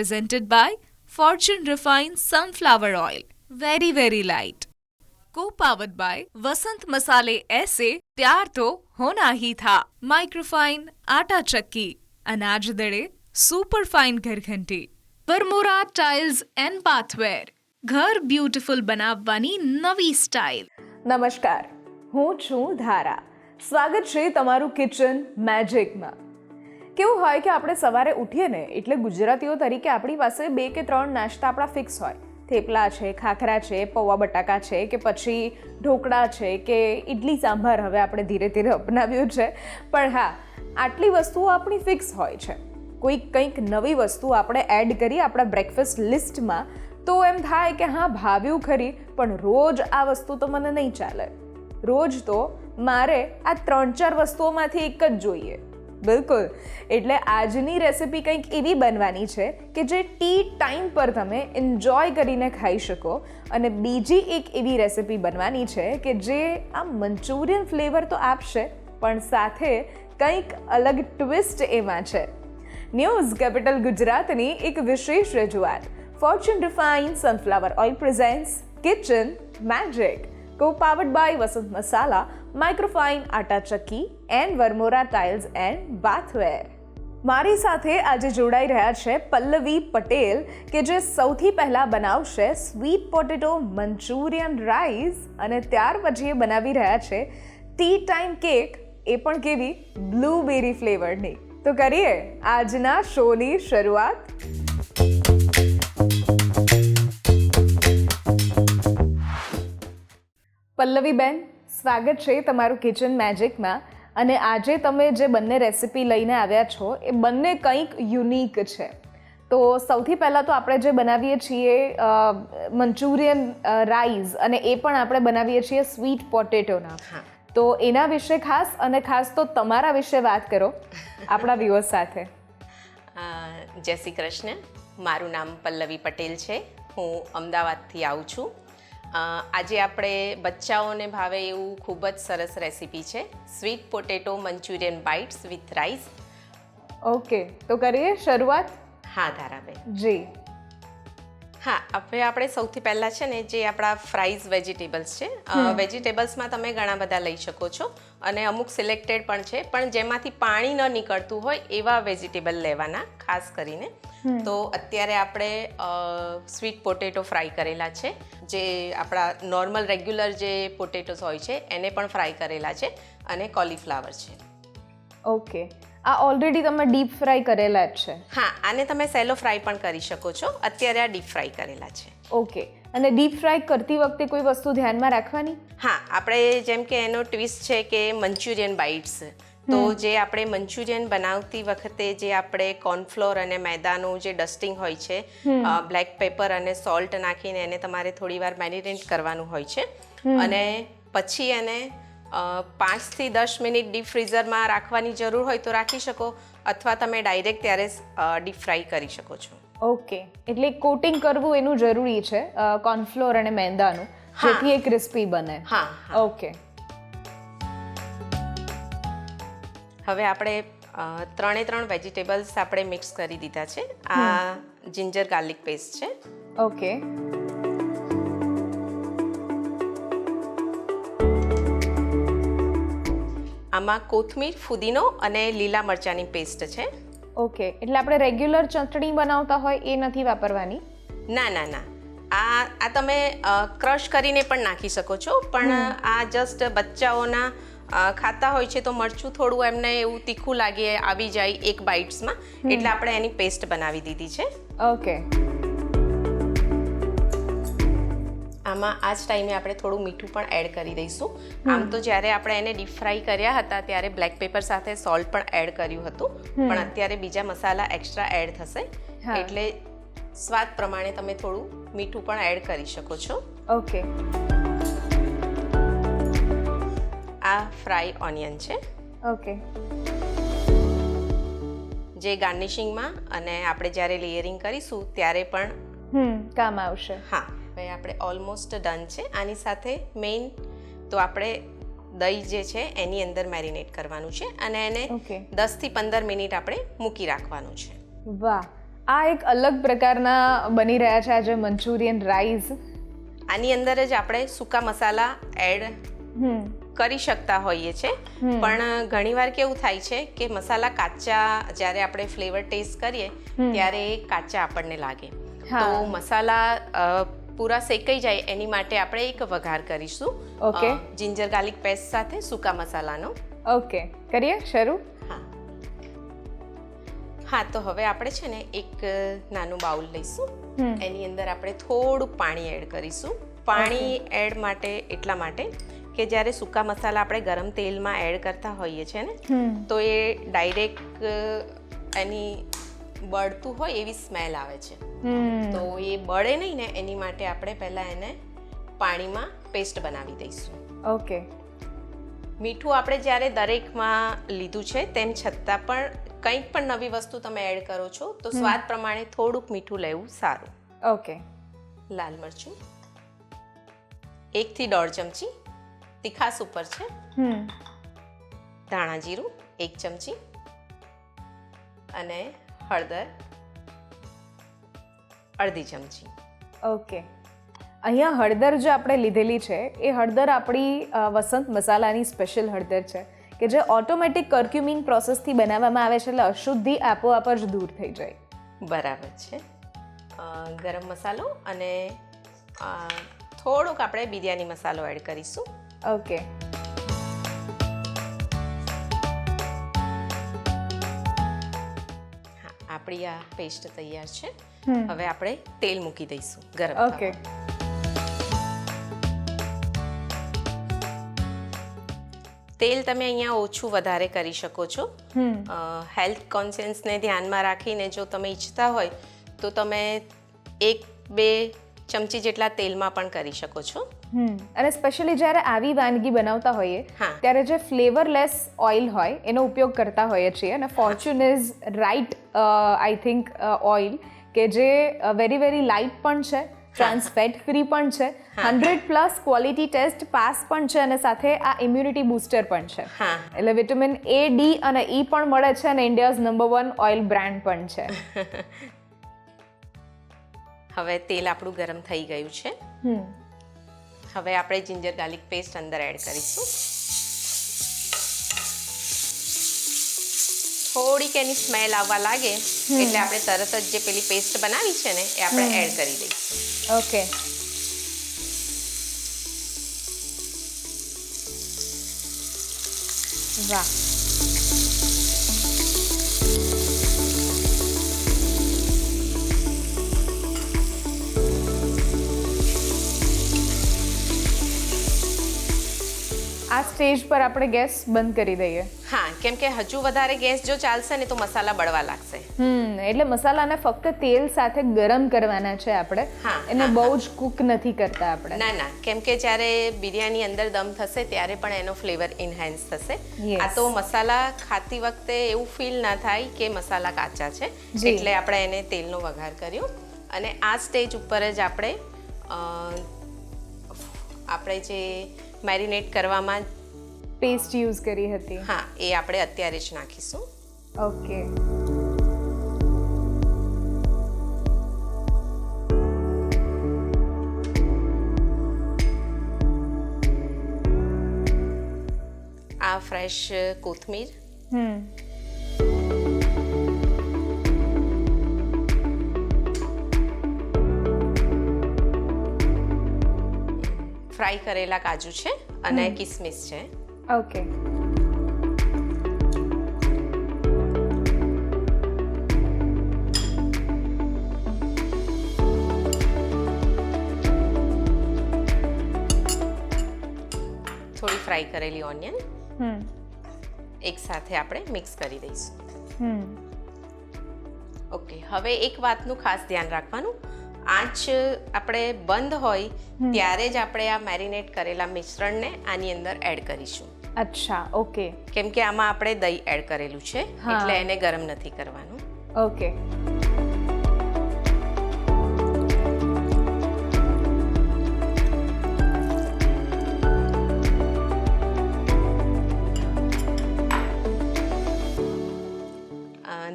presented by Fortune Refined Sunflower Oil. Very, very light. Co-powered by Vasant Masale ऐसे प्यार तो होना ही था. Microfine आटा चक्की, अनाज दड़े सुपर फाइन ઘરઘંટી. વરમોરા ટાઇલ્સ એન્ડ બાથવેર, ઘર બ્યુટીફુલ બનાવવાની નવી સ્ટાઇલ. નમસ્કાર, હું છું ધારા. સ્વાગત છે તમારું કિચન મેજિકમાં. કેવું હોય કે આપણે સવારે ઉઠીએ ને એટલે ગુજરાતીઓ તરીકે આપણી પાસે 2 કે 3 નાસ્તા આપણા ફિક્સ હોય. થેપલા છે, ખાખરા છે, પૌવા બટાકા છે કે પછી ઢોકળા છે કે ઇડલી સાંભાર હવે આપણે ધીરે ધીરે અપનાવ્યું છે. પણ હા, આટલી વસ્તુઓ આપણી ફિક્સ હોય છે. કંઈક નવી વસ્તુ આપણે એડ કરી આપણા બ્રેકફાસ્ટ લિસ્ટમાં તો એમ થાય કે હા ભાવ્યું ખરી, પણ રોજ આ વસ્તુ તો મને નહીં ચાલે. રોજ તો મારે આ 3-4 વસ્તુઓમાંથી એક જ જોઈએ. બિલકુલ. એટલે આજની રેસિપી કંઈક એવી બનવાની છે કે જે ટી ટાઈમ પર તમે એન્જોય કરીને ખાઈ શકો. અને બીજી એક એવી રેસિપી બનવાની છે કે જે આ મંચુરિયન ફ્લેવર તો આપશે, પણ સાથે કંઈક અલગ ટ્વિસ્ટ એમાં છે. ન્યૂઝ કેપિટલ ગુજરાતની એક વિશેષ રજૂઆત Fortune refined sunflower oil presents kitchen magic, co-powered by Vasant Masala, Microfine આટા ચક્કી and Varmora tiles and bathware. મારી સાથે આજે જોડાઈ રહ્યા છે પલ્લવી પટેલ, કે જે સૌથી પહેલાં બનાવશે સ્વીટ પોટેટો મંચુરિયન રાઈસ, અને ત્યાર પછી એ બનાવી રહ્યા છે ટી ટાઈમ કેક, એ પણ કેવી બ્લૂબેરી ફ્લેવરની. તો કરીએ આજના શોની શરૂઆત. પલ્લવીબેન, સ્વાગત છે તમારું કિચન મેજિકમાં. અને આજે તમે જે બંને રેસિપી લઈને આવ્યા છો એ બંને કંઈક યુનિક છે. તો સૌથી પહેલાં તો આપણે જે બનાવીએ છીએ મંચુરિયન રાઈસ, અને એ પણ આપણે બનાવીએ છીએ સ્વીટ પોટેટોના. તો એના વિશે ખાસ તો તમારા વિશે વાત કરો આપણા વ્યુઅર્સ સાથે. જય શ્રી કૃષ્ણ. મારું નામ પલ્લવી પટેલ છે. હું અમદાવાદથી આવું છું. આજે આપણે બચ્ચાઓને ભાવે એવું ખૂબ જ સરસ રેસીપી છે, sweet potato Manchurian bites with rice. Okay, તો કરીએ શરૂઆત. હા ધારાબેન. જી હા, હવે આપણે સૌથી પહેલાં છે ને જે આપણા ફ્રાઈઝ વેજીટેબલ્સ છે, વેજીટેબલ્સમાં તમે ઘણા બધા લઈ શકો છો અને અમુક સિલેક્ટેડ પણ છે, પણ જેમાંથી પાણી ન નીકળતું હોય એવા વેજીટેબલ લેવાના ખાસ કરીને. તો અત્યારે આપણે સ્વીટ પોટેટો ફ્રાય કરેલા છે, જે આપણા નોર્મલ રેગ્યુલર જે પોટેટોસ હોય છે એને પણ ફ્રાય કરેલા છે, અને કોલીફ્લાવર છે. ઓકે, આ ઓલરેડી તમે ડીપ ફ્રાય કરેલા જ છે? હા, આને તમે સેલો ફ્રાય પણ કરી શકો છો. અત્યારે આ ડીપ ફ્રાય કરેલા છે. ઓકે, અને ડીપ ફ્રાય કરતી વખતે કોઈ વસ્તુ ધ્યાનમાં રાખવાની? હા, આપણે જેમ કે એનો ટ્વિસ્ટ છે કે મંચુરિયન બાઇટ્સ, તો જે આપણે મંચુરિયન બનાવતી વખતે જે આપણે કોર્નફ્લોર અને મેદાનું જે ડસ્ટિંગ હોય છે, બ્લેક પેપર અને સોલ્ટ નાખીને એને તમારે થોડી વાર મેરિનેટ કરવાનું હોય છે, અને પછી એને 5 થી 10 મિનિટ ડીપ ફ્રીઝરમાં રાખવાની જરૂર હોય તો રાખી શકો, અથવા તમે ડાયરેક્ટ ત્યારે ડીપ ફ્રાય કરી શકો છો. ઓકે, એટલે કોટિંગ કરવું એનું જરૂરી છે કોર્નફ્લોર અને મેંદાનું, જેથી એ ક્રિસ્પી બને. હા. ઓકે, હવે આપણે 3 વેજીટેબલ્સ આપણે મિક્સ કરી દીધા છે. આ જિંજર ગાર્લિક પેસ્ટ છે. ઓકે, આમાં કોથમીર, ફુદીનો અને લીલા મરચાંની પેસ્ટ છે. ઓકે, એટલે આપણે રેગ્યુલર ચટણી બનાવતા હોય એ નથી વાપરવાની? ના, આ તમે ક્રશ કરીને પણ નાખી શકો છો, પણ આ જસ્ટ બચ્ચાઓના ખાતા હોય છે તો મરચું થોડું એમને એવું તીખું લાગે આવી જાય એક બાઇટ્સમાં, એટલે આપણે એની પેસ્ટ બનાવી દીધી છે. ઓકે, આમાં આ જ ટાઈમે આપણે થોડું મીઠું પણ એડ કરી દઈશું. આમ તો જ્યારે આપણે એને ડીપ ફ્રાય કર્યા હતા ત્યારે બ્લેક પેપર સાથે સોલ્ટ પણ એડ કર્યું હતું, પણ અત્યારે બીજા મસાલા એક્સ્ટ્રા એડ થશે, એટલે સ્વાદ પ્રમાણે તમે થોડું મીઠું પણ એડ કરી શકો છો. ઓકે, આ ફ્રાય ઓનિયન છે. ઓકે, જે ગાર્નિશિંગમાં અને આપણે જ્યારે લેયરિંગ કરીશું ત્યારે પણ કામ આવશે. હા, હવે આપણે ઓલમોસ્ટ ડન છે. આની સાથે મેઇન તો આપણે દહીં જે છે એની અંદર મેરિનેટ કરવાનું છે, અને એને 10 થી 15 મિનિટ આપણે મૂકી રાખવાનું છે. વાહ, આ એક અલગ પ્રકારના બની રહ્યા છે આજે મંચુરિયન રાઈસ. આની અંદર જ આપણે સૂકા મસાલા એડ કરી શકતા હોઈએ છે, પણ ઘણીવાર કેવું થાય છે કે મસાલા કાચા જ્યારે આપણે ફ્લેવર ટેસ્ટ કરીએ ત્યારે એ કાચા આપણને લાગે. તો મસાલા પૂરા શેકાઈ જાય એની માટે આપણે એક વઘાર કરીશું. ઓકે. જિંજર ગાર્લિક પેસ્ટ સાથે સૂકા મસાલાનો. ઓકે, કરીએ શરૂ. હા, તો હવે આપણે છે ને એક નાનું બાઉલ લઈશું. એની અંદર આપણે થોડુંક પાણી એડ કરીશું. પાણી એડ માટે એટલા માટે કે જ્યારે સૂકા મસાલા આપણે ગરમ તેલમાં એડ કરતા હોઈએ છીએ ને તો એ ડાયરેક્ટ એની બળતું હોય એવી સ્મેલ આવે છે. તો એ બળે નહીં ને એની માટે આપણે પહેલાં એને પાણીમાં પેસ્ટ બનાવી દઈશું. ઓકે. મીઠું આપણે જ્યારે દરેકમાં લીધું છે તેમ છતાં પણ કંઈક પણ નવી વસ્તુ તમે એડ કરો છો તો સ્વાદ પ્રમાણે થોડુંક મીઠું લેવું સારું. ઓકે. લાલ મરચું 1 થી 1.5 ચમચી તીખાસ ઉપર છે. ધાણા જીરું 1 ચમચી અને હળદર 1/2 ચમચી. ઓકે. અહીંયા હળદર જે આપણે લીધેલી છે એ હળદર આપણી વસંત મસાલાની સ્પેશિયલ હળદર છે કે જે ઓટોમેટિક કર્ક્યુમિન પ્રોસેસથી બનાવવામાં આવે છે, એટલે અશુદ્ધિ આપોઆપ જ દૂર થઈ જાય. બરાબર છે. ગરમ મસાલો અને થોડોક આપણે બિરયાની મસાલો એડ કરીશું. ઓકે. હા, આપણી આ પેસ્ટ તૈયાર છે. હવે આપણે તેલ મૂકી દઈશું ગરમ. ઓકે. તેલ તમે અહીંયા ઓછું વધારે કરી શકો છો. હેલ્થ કોન્શિયસને ધ્યાનમાં રાખીને જો તમે ઈચ્છતા હોય તો તમે 1-2 ચમચી જેટલા તેલમાં પણ કરી શકો છો. અને સ્પેશિયલી જ્યારે આવી વાનગી બનાવતા હોઈએ ત્યારે જે ફ્લેવરલેસ ઓઇલ હોય એનો ઉપયોગ કરતા હોઈએ છીએ, અને fortune is right I think oil કે જે વેરી લાઇટ પણ છે, ટ્રાન્સ ફેટ ફ્રી પણ છે, 100+ ક્વોલિટી ટેસ્ટ પાસ પણ છે, અને સાથે આ ઇમ્યુનિટી બૂસ્ટર પણ છે. એટલે વિટામિન A, D અને E પણ મળે છે, અને ઇન્ડિયાઝ નંબર 1 ઓઇલ બ્રાન્ડ પણ છે. હવે તેલ આપણું ગરમ થઈ ગયું છે. હવે આપણે જિંજર ગાર્લિક પેસ્ટ અંદર એડ કરીશું. થોડીક એની સ્મેલ આવવા લાગે એટલે આપણે તરત જ જે પેલી પેસ્ટ બનાવી છે ને એ આપણે એડ કરી દઈશું. ઓકે. વાહ. આ સ્ટેજ પર આપણે ગેસ બંધ કરી દઈએ. હા, કેમ કે હજુ વધારે ગેસ જો ચાલશે ને તો મસાલા બળવા લાગશે. એટલે મસાલાને ફક્ત તેલ સાથે ગરમ કરવાના છે આપણે. એને બહુ જ કુક નથી કરતા આપણે. ના, કેમ કે જ્યારે બિરયાની અંદર દમ થશે ત્યારે પણ એનો ફ્લેવર ઇન્હેન્સ થશે. આ તો મસાલા ખાતી વખતે એવું ફીલ ના થાય કે મસાલા કાચા છે, એટલે આપણે એને તેલનો વઘાર કર્યો. અને આ સ્ટેજ ઉપર જ આપણે જે મેરિનેટ કરવામાં પેસ્ટ યુઝ કરી હતી, હા, એ આપણે અત્યારે જ નાખીશું. ઓકે. આ ફ્રેશ કોથમીર, ફ્રાય કરેલા કાજુ છે અને કિસમિસ છે. ઓકે. થોડી ફ્રાય કરેલી ઓનિયન એક સાથે આપણે મિક્સ કરી દઈશું. ઓકે. હવે એક વાતનું ખાસ ધ્યાન રાખવાનું, આંચ આપણે બંધ હોય ત્યારે જ આપણે આ મેરિનેટ કરેલા મિશ્રણને આની અંદર એડ કરીશું. અચ્છા. ઓકે. કેમ કે આમાં આપણે દહીં એડ કરેલું છે એટલે એને ગરમ નથી કરવાનું. ઓકે.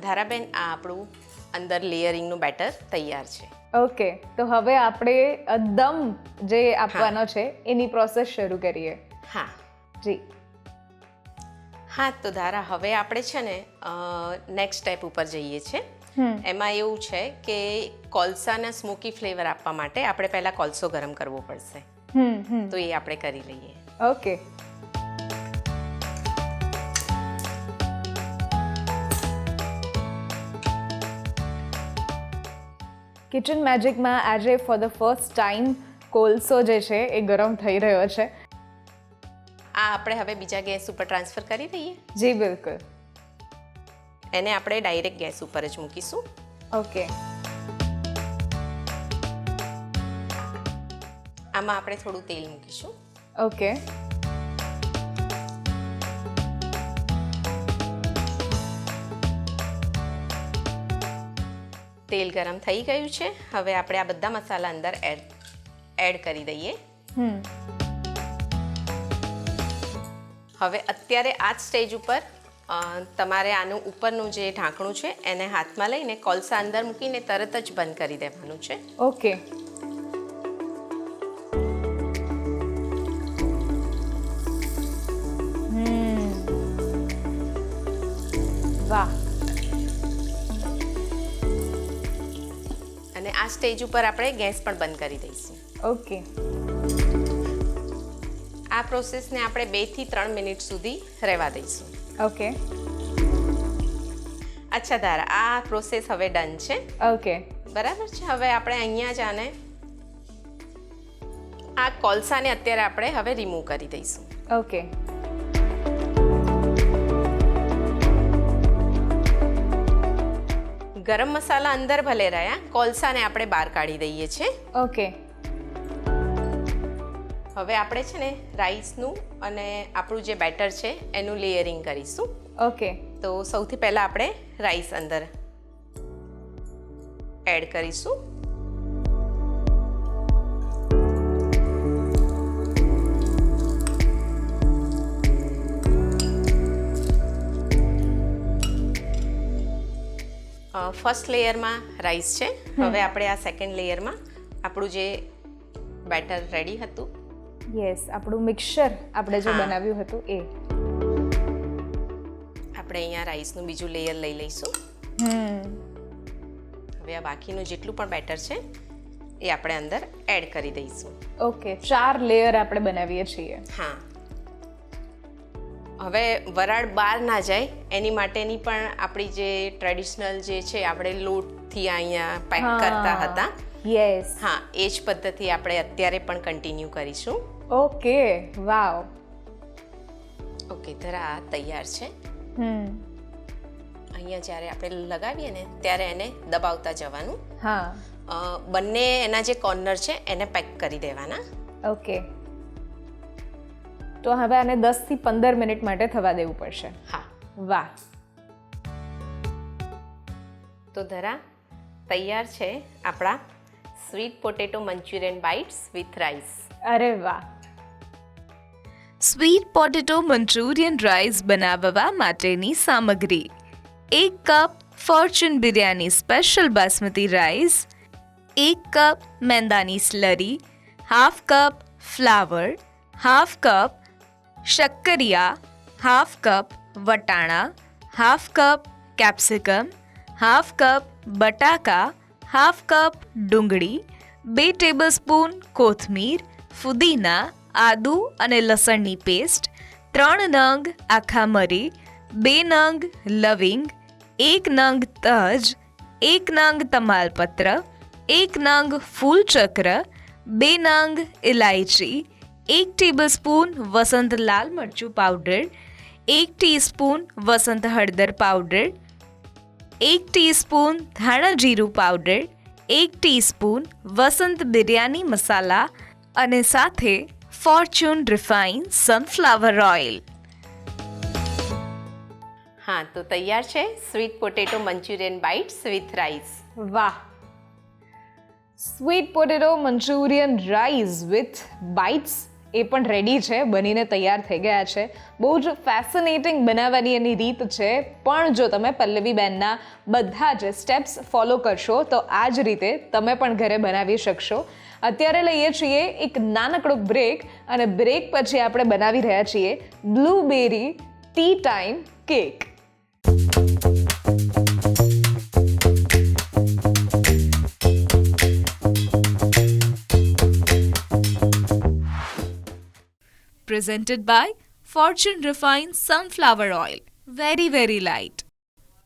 ધારાબેન, આ આપણું અંદર લેયરિંગનું બેટર તૈયાર છે. ઓકે, તો હવે આપણે દમ જે આપવાનો છે એની પ્રોસેસ શરૂ કરીએ. હા જી. હા, તો ધારા હવે આપણે છે ને નેક્સ્ટ સ્ટેપ ઉપર જઈએ છીએ. એમાં એવું છે કે કોલસાના સ્મોકી ફ્લેવર આપવા માટે આપણે પહેલાં કોલસો ગરમ કરવો પડશે. તો એ આપણે કરી લઈએ. ઓકે. કિચન મેજિકમાં આજે ફોર ધ ફર્સ્ટ ટાઈમ કોલસો જે છે એ ગરમ થઈ રહ્યો છે. આ આપણે હવે બીજા ગેસ ઉપર ટ્રાન્સફર કરી દઈએ. જી બિલકુલ. એને આપણે ડાયરેક્ટ ગેસ ઉપર જ મૂકીશું. ઓકે. આમાં આપણે થોડું તેલ મૂકીશું. ઓકે. તેલ ગરમ થઈ ગયું છે. હવે આપણે આ બધા મસાલા અંદર એડ કરી દઈએ. હવે અત્યારે આ જ સ્ટેજ ઉપર તમારે આનું ઉપરનું જે ઢાંકણું છે એને હાથમાં લઈને કોલસા અંદર મૂકીને તરત જ બંધ કરી દેવાનું છે. ઓકે. વાહ. અને આ સ્ટેજ ઉપર આપણે ગેસ પણ બંધ કરી દઈશું. ઓકે. આ પ્રોસેસને આપણે 2 થી 3 મિનિટ સુધી રહેવા દઈશું. ઓકે. અચ્છા ધારા, આ પ્રોસેસ હવે ડન છે. ઓકે. બરાબર છે. હવે આપણે અહીંયા જ આને આ કોલસાને અત્યારે આપણે હવે રિમૂવ કરી દઈશું. ઓકે. ગરમ મસાલા અંદર ભલે રહ્યા, કોલસાને આપણે બહાર કાઢી દઈએ છીએ. ઓકે. હવે આપણે છે ને રાઈસનું અને આપણું જે બેટર છે એનું લેયરિંગ કરીશું. ઓકે. તો સૌથી પહેલાં આપણે રાઈસ અંદર એડ કરીશું. ફર્સ્ટ લેયરમાં રાઈસ છે. હવે આપણે આ સેકન્ડ લેયરમાં આપણું જે બેટર રેડી હતું, યસ, આપણું મિક્સચર આપણે જે બનાવ્યું હતું એ આપણે અહીંયા રાઈસનું બીજું લેયર લઈ લઈશું. હવે આ બાકીનું જેટલું પણ બેટર છે એ આપણે અંદર એડ કરી દઈશું. ઓકે. 4 લેયર આપણે બનાવીએ છીએ. હા. હવે વરાળ બહાર ના જાય એની માટેની પણ આપણી જે ટ્રેડિશનલ જે છે આપણે લોટથી અહીંયા પેક કરતા હતા, યસ, હા, એ જ પદ્ધતિ આપણે અત્યારે પણ કન્ટિન્યુ કરીશું. ઓકે. વાવ. ઓકે, ધરા આ તૈયાર છે. અહીંયા જ્યારે આપણે લગાવીએ ને ત્યારે એને દબાવતા જવાનું. હા. બંને એના જે કોર્નર છે એને પેક કરી દેવાના. ઓકે. તો હવે આને 10 થી 15 મિનિટ માટે થવા દેવું પડશે. હા. વાહ. તો ધરા તૈયાર છે આપણા sweet potato Manchurian bites with rice. અરે વાહ. સ્વીટ પોટેટો મંચુરિયન રાઈસ બનાવવા માટેની સામગ્રી: 1 cup Fortune biryani special basmati rice, 1 cup મેંદાની સ્લરી, 1/2 કપ ફ્લાવર, 1/2 કપ શક્કરિયા, 1/2 કપ વટાણા, 1/2 કપ કેપ્સિકમ, 1/2 કપ બટાકા, 1/2 કપ ડુંગળી, 2 ટેબલસ્પૂન કોથમીર, ફુદીના, આદુ અને લસણની પેસ્ટ, 3 નંગ આખા મરી, 2 નંગ લવિંગ, 1 નંગ તજ, 1 નંગ તમાલપત્ર, 1 નંગ ફૂલચક્ર, 2 નંગ ઇલાયચી, 1 ટેબલસ્પૂન વસંત લાલ મરચું પાવડર, 1 ટીસ્પૂન વસંત હળદર પાવડર, 1 ટીસ્પૂન ધાણા જીરું પાવડર, 1 ટીસ્પૂન વસંત બિરયાની મસાલા અને સાથે ફોર્ચ્યુન રિફાઇન સનફ્લાવર ઓઇલ. હા, તો તૈયાર છે sweet potato Manchurian bites with rice. વાહ. Sweet potato Manchurian rice with bites એ પણ રેડી છે, બનીને તૈયાર થઈ ગયા છે. બહુ જ ફેસિનેટિંગ બનાવવાની એની રીત છે, પણ જો તમે પલ્લવીબેનના બધા જ સ્ટેપ્સ ફોલો કરશો તો આ જ રીતે તમે પણ ઘરે બનાવી શકશો. અત્યારે લઈએ છીએ એક નાનકડો બ્રેક, અને બ્રેક પછી આપણે બનાવી રહ્યા છીએ blueberry T time cake. Presented by Fortune Refined Sunflower Oil. Very, very light.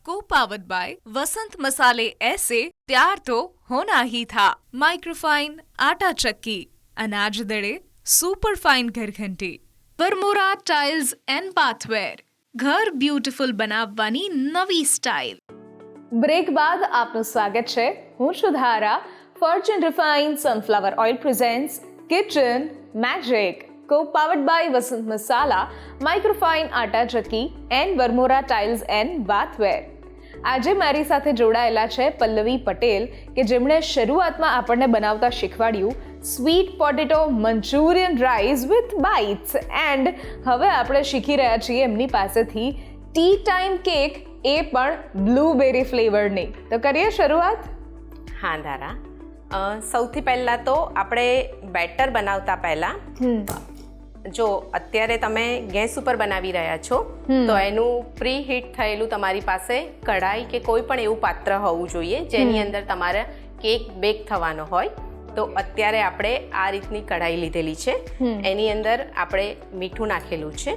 Co-powered by Vasant Masale ऐसे प्यार तो होना ही था. Microfine आटा चक्की, अनाज दड़े सुपर फाइन घरघंटी. Vermora Tiles and Bathware. घर ब्यूटीफुल બનાવવાની નવી સ્ટાઇલ. બ્રેક બાદ આપનું સ્વાગત છે. હું છું Dhara. Fortune refined sunflower oil presents kitchen magic, co-powered by Vasant Masala, Microfine આટા ચક્કી and Varmora tiles and bathware. આજે મારી સાથે જોડાયેલા છે પલ્લવી પટેલ, કે જેમણે શરૂઆતમાં આપણને બનાવતા શીખવાડ્યું sweet potato Manchurian rice with bytes, and હવે આપણે શીખી રહ્યા છીએ એમની પાસેથી ટી ટાઈમ કેક, એ પણ બ્લૂબેરી ફ્લેવરની. તો કરીએ શરૂઆત. હા ધારા, સૌથી પહેલાં તો આપણે બેટર બનાવતા પહેલાં જો અત્યારે તમે ગેસ ઉપર બનાવી રહ્યા છો તો એનું પ્રી હીટ થયેલું તમારી પાસે કઢાઈ કે કોઈ પણ એવું પાત્ર હોવું જોઈએ જેની અંદર તમારે કેક બેક થવાનો હોય. તો અત્યારે આપણે આ રીતની કઢાઈ લીધેલી છે, એની અંદર આપણે મીઠું નાખેલું છે.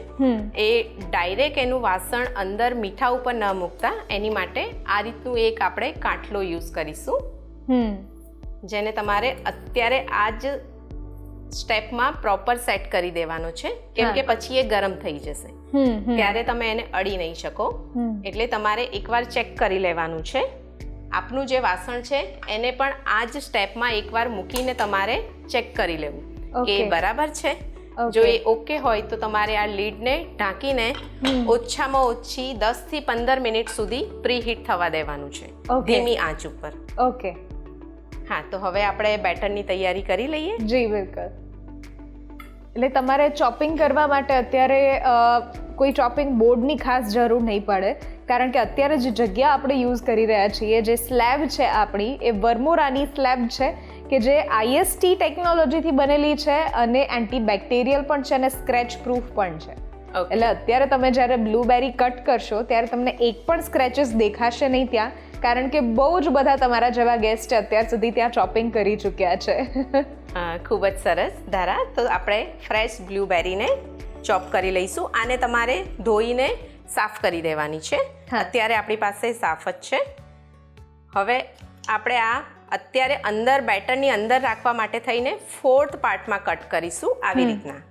એ ડાયરેક્ટ એનું વાસણ અંદર મીઠા ઉપર ન મૂકતા એની માટે આ રીતનું એક આપણે કાંઠલો યુઝ કરીશું, જેને તમારે અત્યારે આ જ સ્ટેપમાં પ્રોપર સેટ કરી દેવાનો છે, કેમ કે પછી એ ગરમ થઈ જશે, ત્યારે તમે એને અડી નહીં શકો. એટલે તમારે એકવાર ચેક કરી લેવાનું છે. આપનું જે વાસણ છે એને પણ આ જ સ્ટેપમાં એકવાર મૂકીને તમારે ચેક કરી લેવું કે બરાબર છે. જો એ ઓકે હોય તો તમારે આ લીડને ઢાંકીને ઓછામાં ઓછી 10 થી 15 મિનિટ સુધી પ્રી હીટ થવા દેવાનું છે, ધીમી આંચ ઉપર. ઓકે. હા, તો હવે આપણે બેટરની તૈયારી કરી લઈએ. જી બિલકુલ. એટલે તમારે ચોપિંગ કરવા માટે અત્યારે કોઈ ચોપિંગ બોર્ડની ખાસ જરૂર નહીં પડે, કારણ કે અત્યારે જે જગ્યા આપણે યુઝ કરી રહ્યા છીએ, જે સ્લેબ છે આપણી, એ વર્મોરાની સ્લેબ છે, કે જે IST ટેકનોલોજીથી બનેલી છે અને એન્ટીબેક્ટેરિયલ પણ છે અને સ્ક્રેચ પ્રૂફ પણ છે. એટલે અત્યારે તમે જ્યારે બ્લૂબેરી કટ કરશો ત્યારે તમને એક પણ સ્ક્રેચીસ દેખાશે નહીં ત્યાં, કારણ કે બહુ જ બધા તમારા જેવા ગેસ્ટ અત્યાર સુધી ત્યાં ચોપિંગ કરી ચૂક્યા છે. ખૂબ જ સરસ ધારા. તો આપણે ફ્રેશ બ્લૂબેરીને ચોપ કરી લઈશું. આને તમારે ધોઈને સાફ કરી દેવાની છે. અત્યારે આપણી પાસે સાફ જ છે. હવે આપણે આ અત્યારે અંદર બેટરની અંદર રાખવા માટે થઈને 4th પાર્ટમાં કટ કરીશું આવી રીતના,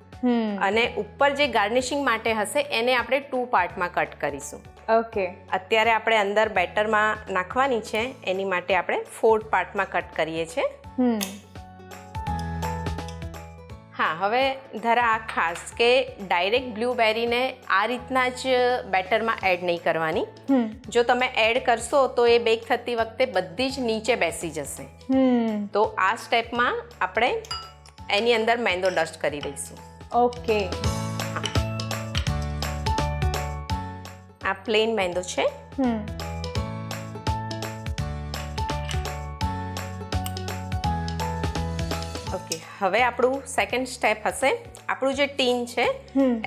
અને ઉપર જે ગાર્નિશિંગ માટે હશે એને આપણે 2 પાર્ટમાં કટ કરીશું. ઓકે. અત્યારે આપણે અંદર બેટરમાં નાખવાની છે એની માટે આપણે 4th પાર્ટમાં કટ કરીએ છીએ. હા, હવે ધરા આ ખાસ કે ડાયરેક્ટ બ્લૂબેરીને આ રીતના જ બેટરમાં એડ નહીં કરવાની. જો તમે એડ કરશો તો એ બેક થતી વખતે બધી જ નીચે બેસી જશે. તો આ સ્ટેપમાં આપણે એની અંદર મેંદો ડસ્ટ કરી દઈશું. ઓકે. આ પ્લેન મેંદો છે. ઓકે, હવે આપણું સેકન્ડ સ્ટેપ હશે. આપણું જે ટીન છે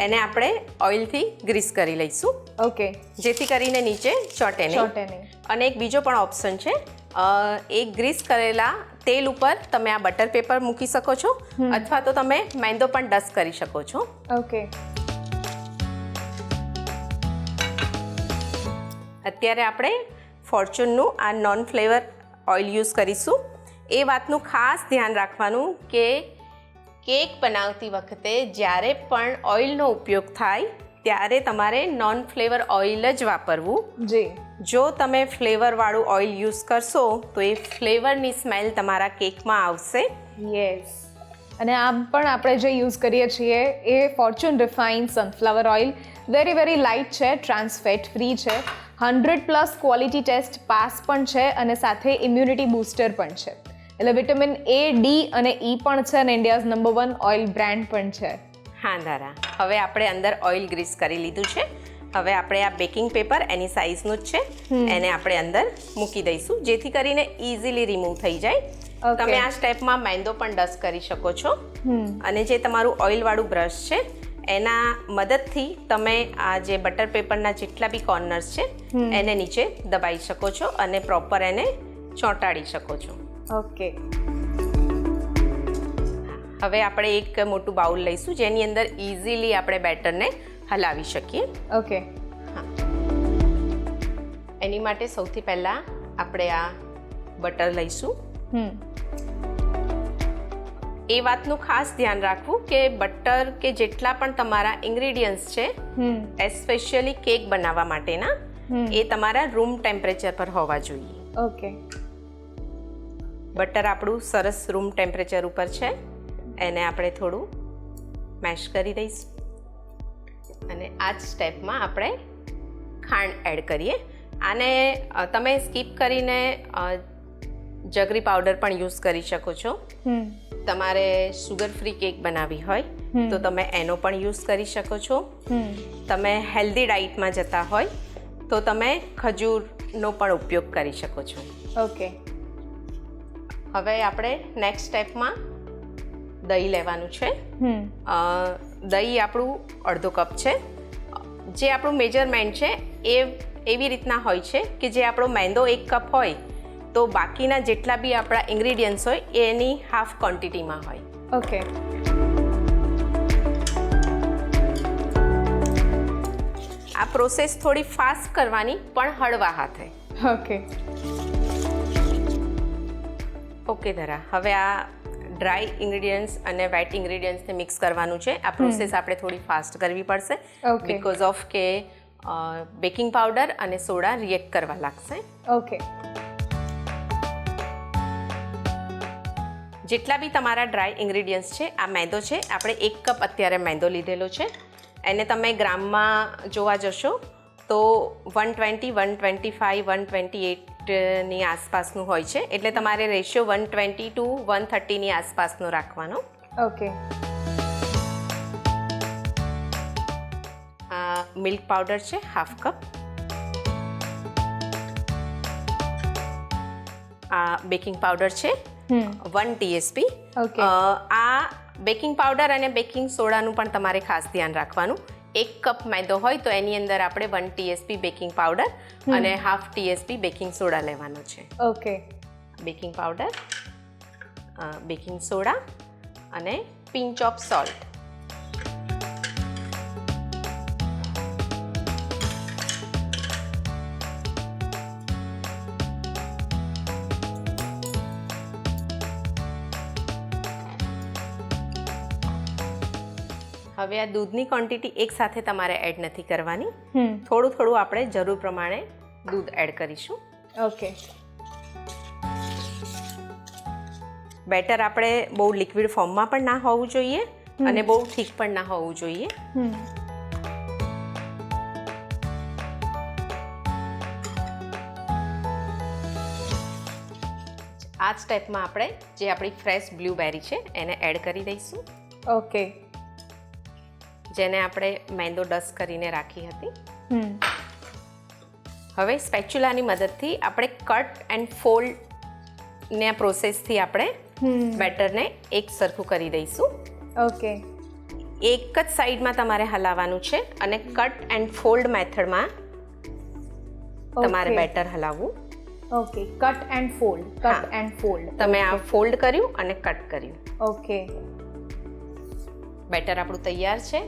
એને આપણે ઓઇલથી ગ્રીસ કરી લઈશું. ઓકે. જેથી કરીને નીચે ચોટે નહીં. અને એક બીજો પણ ઓપ્શન છે, એક ગ્રીસ કરેલા તેલ ઉપર તમે આ બટર પેપર મૂકી શકો છો, અથવા તો તમે મેંદો પણ ડસ્ટ કરી શકો છો. ઓકે. અત્યારે આપણે ફોર્ચ્યુનનું આ નોન ફ્લેવર ઓઇલ યુઝ કરીશું. એ વાતનું ખાસ ધ્યાન રાખવાનું કે કેક બનાવતી વખતે જ્યારે પણ ઓઇલનો ઉપયોગ થાય ત્યારે તમારે નોન ફ્લેવર ઓઇલ જ વાપરવું. જી. જો તમે ફ્લેવરવાળું ઓઇલ યુઝ કરશો તો એ ફ્લેવરની સ્મેલ તમારા કેકમાં આવશે. યસ. અને આમ પણ આપણે જે યુઝ કરીએ છીએ એ Fortune refined sunflower oil very light છે, ટ્રાન્સ ફેટ ફ્રી છે, 100+ ક્વોલિટી ટેસ્ટ પાસ પણ છે, અને સાથે ઇમ્યુનિટી બૂસ્ટર પણ છે. એટલે વિટામિન A, D અને E પણ છે અને ઇન્ડિયાઝ નંબર 1 ઓઇલ બ્રાન્ડ પણ છે. હા ધારા, હવે આપણે અંદર ઓઇલ ગ્રીસ કરી લીધું છે. હવે આપણે આ બેકિંગ પેપર એની સાઇઝનું જ છે, એને આપણે અંદર મૂકી દઈશું જેથી કરીને ઇઝીલી રિમૂવ થઈ જાય. Okay. તમે આ સ્ટેપમાં મેંદો પણ ડસ્ટ કરી શકો છો અને જે તમારું ઓઇલવાળું બ્રશ છે એના મદદથી તમે આ જે બટર પેપરના જેટલા બી કોર્નર્સ છે એને નીચે દબાઈ શકો છો અને પ્રોપર એને ચોંટાડી શકો છો. ઓકે. હવે આપણે એક મોટું બાઉલ લઈશું જેની અંદર ઇઝીલી આપણે બેટરને હલાવી શકીએ. ઓકે. એની માટે સૌથી પહેલાં આપણે આ બટર લઈશું. એ વાતનું ખાસ ધ્યાન રાખવું કે બટર કે જેટલા પણ તમારા ઇન્ગ્રેડિયન્ટ્સ છે એસ્પેશિયલી કેક બનાવવા માટેના એ તમારા રૂમ ટેમ્પરેચર પર હોવા જોઈએ. ઓકે. બટર આપણું સરસ રૂમ ટેમ્પરેચર ઉપર છે, એને આપણે થોડું મેશ કરી દઈશું અને આ જ સ્ટેપમાં આપણે ખાંડ એડ કરીએ. આને તમે સ્કીપ કરીને જગરી પાવડર પણ યુઝ કરી શકો છો. તમારે સુગર ફ્રી કેક બનાવવી હોય તો તમે એનો પણ યુઝ કરી શકો છો. તમે હેલ્ધી ડાયટમાં જતા હોય તો તમે ખજૂરનો પણ ઉપયોગ કરી શકો છો. ઓકે. હવે આપણે નેક્સ્ટ સ્ટેપમાં દહીં લેવાનું છે. દહીં આપણું અડધો કપ છે. જે આપણું મેજરમેન્ટ છે એ એવી રીતના હોય છે કે જે આપણો મેંદો 1 કપ હોય તો બાકીના જેટલા બી આપણા ઇન્ગ્રેડિયન્ટ્સ હોય એ એની હાફ ક્વોન્ટિટીમાં હોય. ઓકે. આ પ્રોસેસ થોડી ફાસ્ટ કરવાની પણ હળવા હાથે. ઓકે. ઓકે ધરા, હવે આ ડ્રાય ઇન્ગ્રેડિયન્ટ્સ અને વેટ ઇન્ગ્રેડિયન્ટ્સને મિક્સ કરવાનું છે. આ પ્રોસેસ આપણે થોડી ફાસ્ટ કરવી પડશે બીકોઝ ઓફ કે બેકિંગ પાવડર અને સોડા રિએક્ટ કરવા લાગશે. ઓકે. જેટલા બી તમારા ડ્રાય ઇન્ગ્રેડિયન્ટ્સ છે, આ મેંદો છે, આપણે 1 કપ અત્યારે મેંદો લીધેલો છે. એને તમે ગ્રામમાં જોવા જશો તો 120, 125, 128ની આસપાસનું હોય છે, એટલે તમારે રેશિયો 120 to 130ની આસપાસનો રાખવાનો. ઓકે. આ મિલ્ક પાવડર છે હાફ કપ. આ બેકિંગ પાવડર છે 1 TSP. ઓકે. આ બેકિંગ પાવડર અને બેકિંગ સોડાનું પણ તમારે ખાસ ધ્યાન રાખવાનું. 1 કપ મેંદો હોય તો એની અંદર આપણે 1 TSP બેકિંગ પાવડર અને હાફ TSP બેકિંગ સોડા લેવાનો છે. Okay. Baking powder, baking soda અને પિંચ ઓફ સોલ્ટ. હવે આ દૂધની ક્વોન્ટિટી એક સાથે તમારે એડ નથી કરવાની. થોડું થોડું આપણે જરૂર પ્રમાણે દૂધ એડ કરીશું. ઓકે. બેટર આપણે બહુ લિક્વિડ ફોર્મમાં પણ ના હોવું જોઈએ અને બહુ થીક પણ ના હોવું જોઈએ. આ સ્ટેપમાં આપણે જે આપણી ફ્રેશ બ્લૂબેરી છે એને એડ કરી દઈશું. ઓકે. જેને આપણે મેંદો ડસ્ટ કરીને રાખી હતી. હવે સ્પેચ્યુલાની મદદથી આપણે કટ એન્ડ ફોલ્ડના પ્રોસેસથી આપણે બેટરને એક સરખું કરી દઈશું. ઓકે. એક જ સાઈડમાં તમારે હલાવવાનું છે અને કટ એન્ડ ફોલ્ડ મેથડમાં તમારે બેટર હલાવવું. Okay. Cut and fold, cut and fold. તમે આ ફોલ્ડ કર્યું અને કટ કર્યું. ઓકે. બેટર આપણું તૈયાર છે.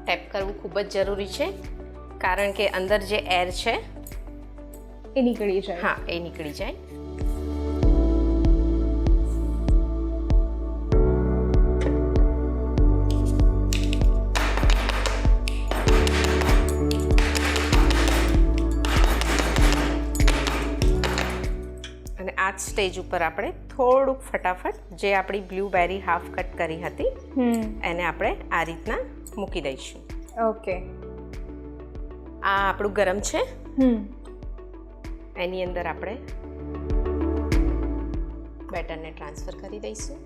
ટેપ કરવું ખૂબ જ જરૂરી છે કારણ કે અંદર જે એર છે એ નીકળી જાય. હા, એ નીકળી જાય. આ જ સ્ટેજ ઉપર આપણે થોડુંક ફટાફટ જે આપણી બ્લૂબેરી હાફ કટ કરી હતી એને આપણે આ રીતના મૂકી દઈશું. ઓકે. આ આપણું ગરમ છે, એની અંદર આપણે બેટરને ટ્રાન્સફર કરી દઈશું.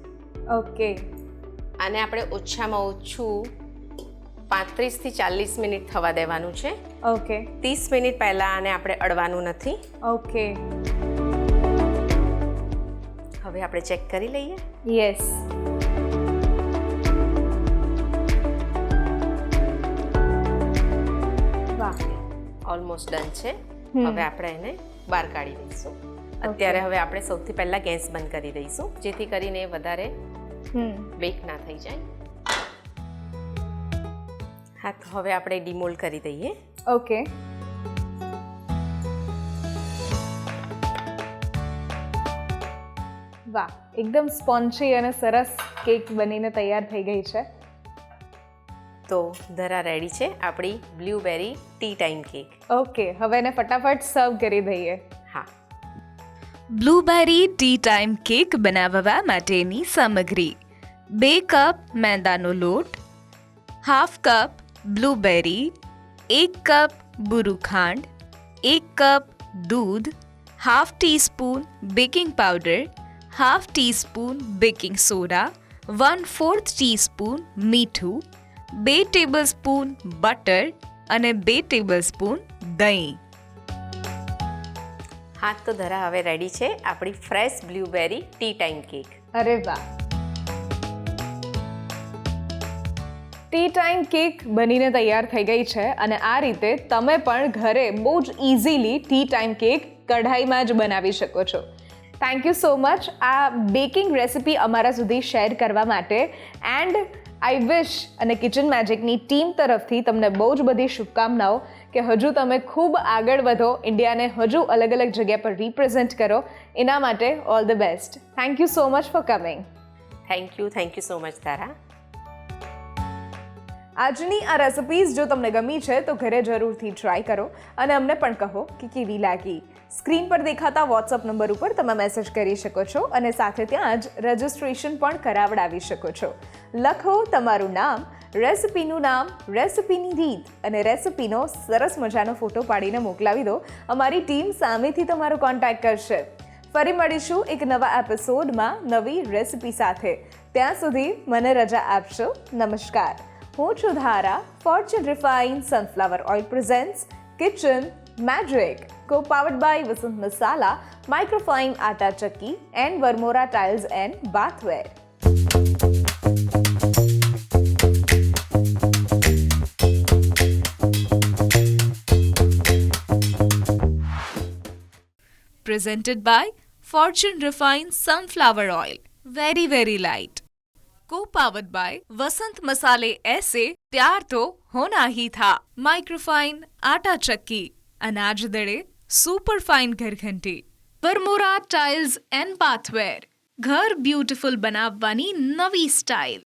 ઓકે. આને આપણે ઓછામાં ઓછું 35 થી 40 મિનિટ થવા દેવાનું છે. ઓકે. 30 મિનિટ પહેલાં આને આપણે અડવાનું નથી. ઓકે. હવે આપણે ચેક કરી લઈએ. યસ. વાહ, ઓલમોસ્ટ ડન છે. હવે આપણે એને બહાર કાઢી દઈશું. અત્યારે હવે આપણે સૌથી પહેલાં ગેસ બંધ કરી દઈશું, જેથી કરીને વધારે બેક ના થઈ જાય. હા, તો હવે આપણે ડીમોલ્ડ કરી દઈએ. ઓકે. વાહ, એકદમ સ્પોન્જી અને સરસ કેક બનીને તૈયાર થઈ ગઈ છે. તો ધરા રેડી છે આપણી blueberry T time cake. Okay, હવે એને ફટાફટ સર્વ કરી દઈએ. હા. બ્લૂબેરી ટી ટાઈમ કેક બનાવવા માટેની સામગ્રી: 2 કપ મેંદાનો લોટ, હાફ કપ બ્લૂબેરી, 1 કપ બુરું ખાંડ, 1 કપ દૂધ, half teaspoon baking powder, half teaspoon baking soda, 1/4 teaspoon મીઠું, 2 ટેબલસ્પૂન બટર અને 2 ટેબલસ્પૂન દહીં. હા, તો ધરા હવે રેડી છે આપણી fresh blueberry T time cake. અરે વાહ, ટી ટાઈમ કેક બનીને તૈયાર થઈ ગઈ છે અને આ રીતે તમે પણ ઘરે બહુ જ ઇઝીલી ટી ટાઈમ કેક કઢાઈમાં જ બનાવી શકો છો. થેન્ક યુ સો મચ આ બેકિંગ રેસિપી અમારા સુધી શેર કરવા માટે. એન્ડ આઈ વિશ અને કિચન મેજિકની ટીમ તરફથી તમને બહુ જ બધી શુભકામનાઓ કે હજુ તમે ખૂબ આગળ વધો, ઇન્ડિયાને હજુ અલગ અલગ જગ્યા પર રિપ્રેઝેન્ટ કરો. એના માટે all the best. Thank you so much for coming. Thank you so much ધારા. આજની આ રેસિપીઝ જો તમને ગમી છે તો ઘરે જરૂરથી ટ્રાય કરો અને અમને પણ કહો કે કેવી લાગી. સ્ક્રીન પર દેખાતા વોટ્સઅપ નંબર ઉપર તમે મેસેજ કરી શકો છો અને સાથે ત્યાં જ રજિસ્ટ્રેશન પણ કરાવડાવી શકો છો. લખો તમારું નામ, રેસિપીનું નામ, રેસિપીની રીત અને રેસિપીનો સરસ મજાનો ફોટો પાડીને મોકલાવી દો. અમારી ટીમ સામેથી તમારો કોન્ટેક્ટ કરશે. ફરી મળીશું એક નવા એપિસોડમાં નવી રેસિપી સાથે. ત્યાં સુધી મને રજા આપશો. નમસ્કાર. હું છું Dhara. Fortune refined sunflower oil presents kitchen magic, co-powered by Vasant Masala, Microfine Atta Chakki and Vermora Tiles and Bathware. Presented by Fortune Refined Sunflower Oil. Very, very light. Co-powered by Vasant Masale ऐसे प्यार तो होना ही था. Microfine आटा चक्की, अनाज दड़े super fine घर घंटी. वर्मोरा टाइल्स एंड बाथवेयर, घर ब्यूटीफुल बनावવાની નવી સ્ટાઇલ.